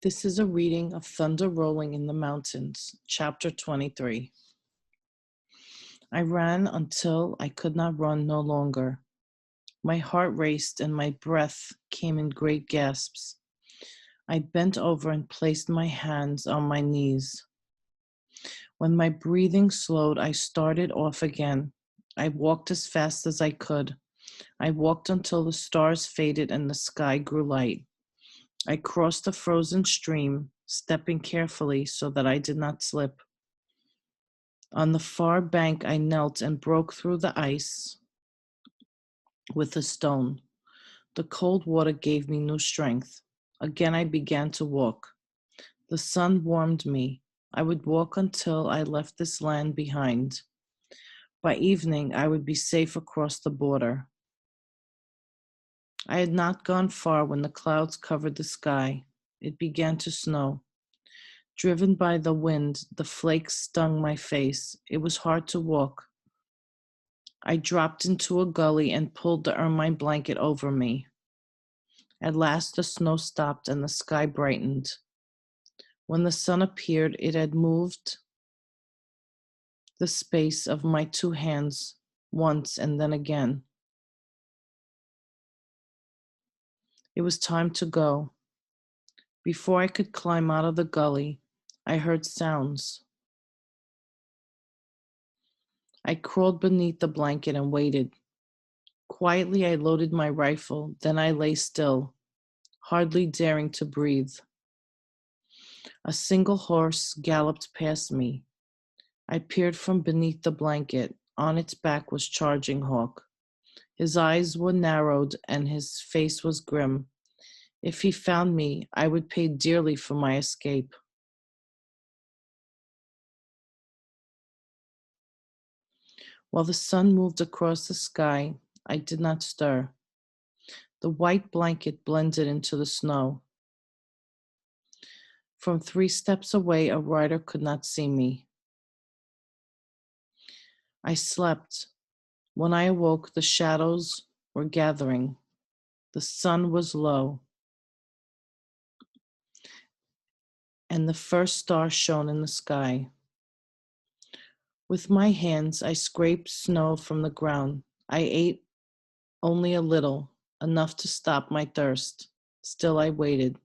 This is a reading of Thunder Rolling in the Mountains, Chapter 23. I ran until I could not run no longer. My heart raced and my breath came in great gasps. I bent over and placed my hands on my knees. When my breathing slowed, I started off again. I walked as fast as I could. I walked until the stars faded and the sky grew light. I crossed a frozen stream, stepping carefully so that I did not slip. On the far bank, I knelt and broke through the ice with a stone. The cold water gave me new strength. Again, I began to walk. The sun warmed me. I would walk until I left this land behind. By evening, I would be safe across the border. I had not gone far when the clouds covered the sky. It began to snow. Driven by the wind, the flakes stung my face. It was hard to walk. I dropped into a gully and pulled the ermine blanket over me. At last the snow stopped and the sky brightened. When the sun appeared, it had moved the space of my two hands once and then again. It was time to go. Before I could climb out of the gully, I heard sounds. I crawled beneath the blanket and waited. Quietly, I loaded my rifle, then I lay still, hardly daring to breathe. A single horse galloped past me. I peered from beneath the blanket. On its back was Charging Hawk. His eyes were narrowed and his face was grim. If he found me, I would pay dearly for my escape. While the sun moved across the sky, I did not stir. The white blanket blended into the snow. From 3 steps away, a rider could not see me. I slept. When I awoke, the shadows were gathering. The sun was low, and the first star shone in the sky. With my hands, I scraped snow from the ground. I ate only a little, enough to stop my thirst. Still, I waited.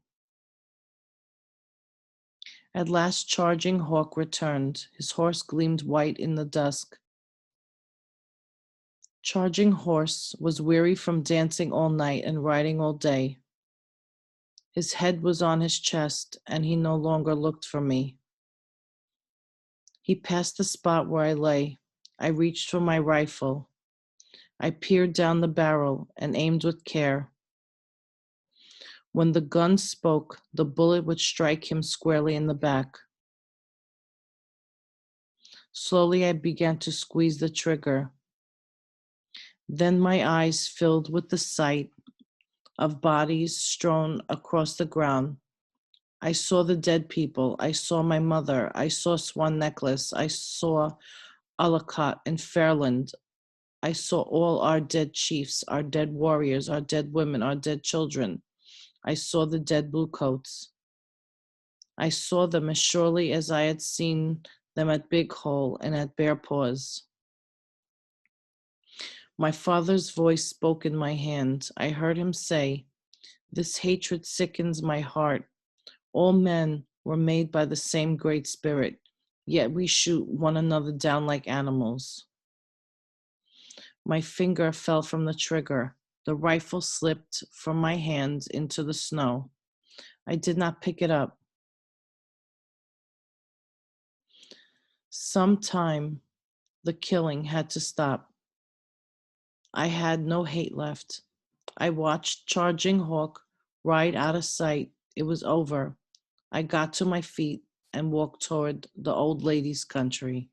At last, Charging Hawk returned. His horse gleamed white in the dusk. Charging Horse was weary from dancing all night and riding all day. His head was on his chest, and he no longer looked for me. He passed the spot where I lay. I reached for my rifle. I peered down the barrel and aimed with care. When the gun spoke, the bullet would strike him squarely in the back. Slowly, I began to squeeze the trigger. Then my eyes filled with the sight of bodies strewn across the ground. I saw the dead people. I saw my mother. I saw Swan Necklace. I saw Alucott and Fairland. I saw all our dead chiefs, our dead warriors, our dead women, our dead children. I saw the dead bluecoats. I saw them as surely as I had seen them at Big Hole and at Bear Paws. My father's voice spoke in my hand. I heard him say, "This hatred sickens my heart. All men were made by the same great spirit, yet we shoot one another down like animals." My finger fell from the trigger. The rifle slipped from my hand into the snow. I did not pick it up. Sometime the killing had to stop. I had no hate left. I watched Charging Hawk ride out of sight. It was over. I got to my feet and walked toward the old lady's country.